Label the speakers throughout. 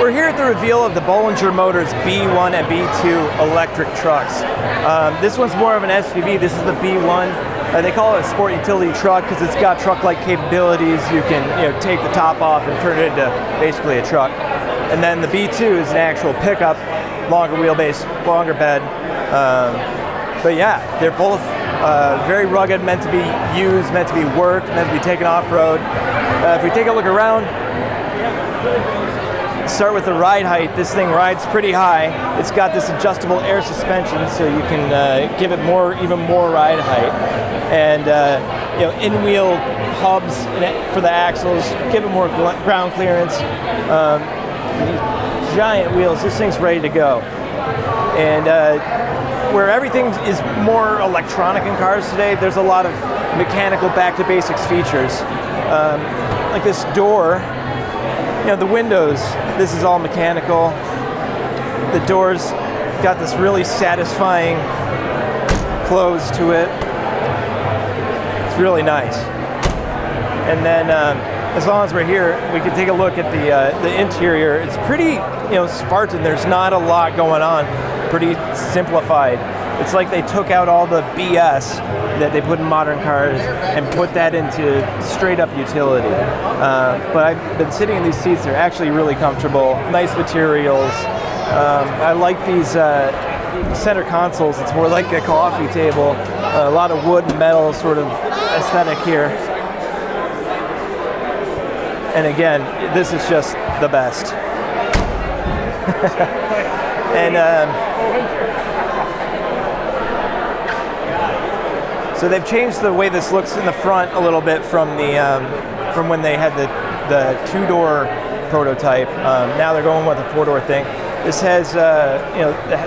Speaker 1: We're here at the reveal of the Bollinger Motors B1 and B2 electric trucks. This one's more of an SUV. This is the B1. They call it a sport utility truck because it's got truck-like capabilities. You can take the top off and turn it into basically a truck. And then the B2 is an actual pickup, longer wheelbase, longer bed. But yeah, they're both very rugged, meant to be used, meant to be worked, meant to be taken off-road. If we take a look around, start with the ride height. This thing rides pretty high. It's got this adjustable air suspension, so you can give it even more ride height. And in-wheel hubs for the axles, give it more ground clearance. These giant wheels. This thing's ready to go. And where everything is more electronic in cars today, there's a lot of mechanical back-to-basics features. Like this door. The windows, this is all mechanical. The doors got this really satisfying close to it. It's really nice. And then, as long as we're here, we can take a look at the interior. It's pretty, Spartan. There's not a lot going on. Pretty simplified. It's like they took out all the BS that they put in modern cars and put that into straight up utility. But I've been sitting in these seats. They're actually really comfortable. Nice materials. I like these center consoles. It's more like a coffee table. A lot of wood and metal sort of aesthetic here. And again, this is just the best. And so they've changed the way this looks in the front a little bit from from when they had the two-door prototype. Now they're going with a four-door thing. This has the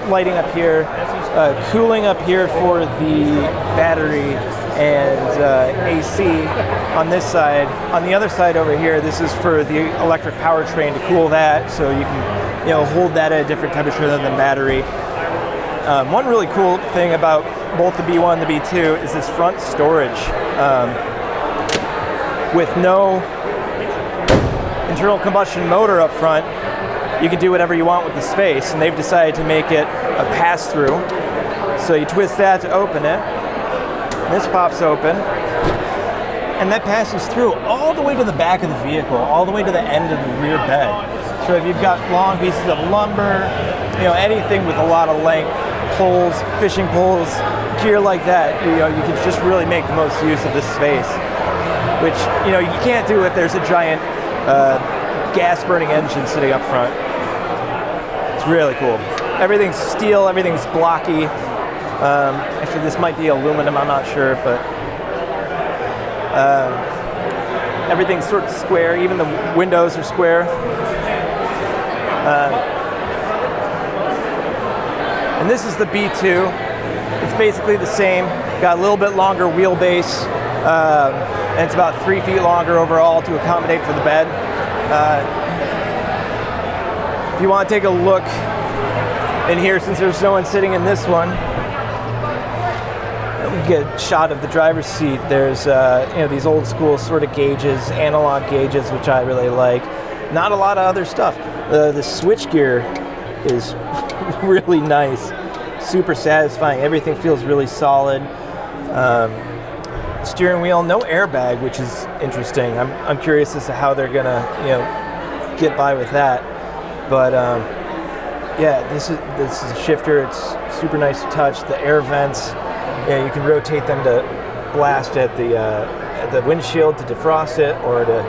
Speaker 1: lighting up here, cooling up here for the battery, and AC on this side. On the other side over here, this is for the electric powertrain to cool that, so you can hold that at a different temperature than the battery. One really cool thing about both the B1 and the B2 is this front storage. With no internal combustion motor up front, you can do whatever you want with the space, and they've decided to make it a pass-through. So you twist that to open it. This pops open, and that passes through all the way to the back of the vehicle, all the way to the end of the rear bed. So if you've got long pieces of lumber, anything with a lot of length, poles, fishing poles, gear like that, you can just really make the most use of this space, which you can't do if there's a giant gas-burning engine sitting up front. It's really cool. Everything's steel, everything's blocky. Actually, this might be aluminum, I'm not sure, but everything's sort of square. Even the windows are square. And this is the B2. It's basically the same. Got a little bit longer wheelbase, and it's about 3 feet longer overall to accommodate for the bed. If you want to take a look in here, since there's no one sitting in this one, we get a shot of the driver's seat. There's these old school sort of gauges, analog gauges, which I really like. Not a lot of other stuff. The switch gear is really nice, super satisfying. Everything feels really solid. Steering wheel, no airbag, which is interesting. I'm curious as to how they're gonna get by with that. But yeah, this is a shifter. It's super nice to touch. The air vents, you can rotate them to blast at the windshield to defrost it or to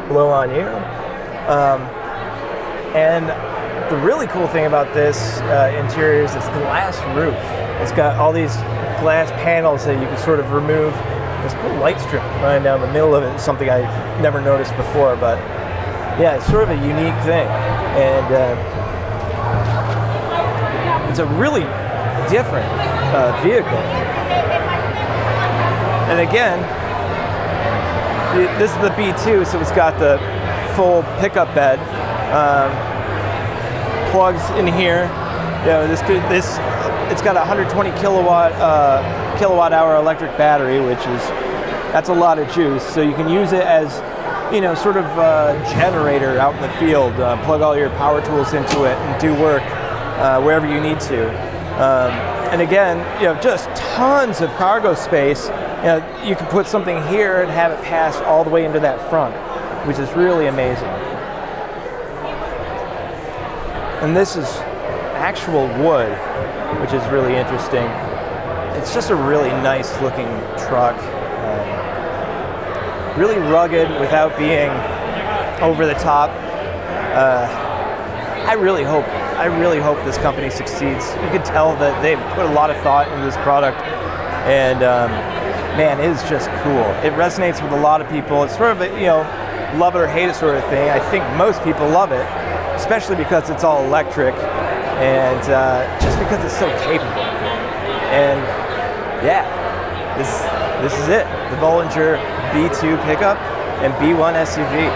Speaker 1: blow on you. And the really cool thing about this interior is this glass roof. It's got all these glass panels that you can sort of remove. There's a cool light strip running down the middle of it. It's something I never noticed before, but yeah, it's sort of a unique thing. And it's a really different vehicle. And again, this is the B2, so it's got the full pickup bed. Plugs in here. It's got a 120 kilowatt hour electric battery, that's a lot of juice. So you can use it as sort of generator out in the field. Plug all your power tools into it and do work wherever you need to. And again, just tons of cargo space. You can put something here and have it pass all the way into that front, which is really amazing. And this is actual wood, which is really interesting. It's just a really nice looking truck. Really rugged without being over the top. I really hope this company succeeds. You can tell that they've put a lot of thought into this product, and man, it is just cool. It resonates with a lot of people. It's sort of a love it or hate it sort of thing. I think most people love it, especially because it's all electric, and just because it's so capable. And yeah, this is it. The Bollinger B2 pickup and B1 SUV.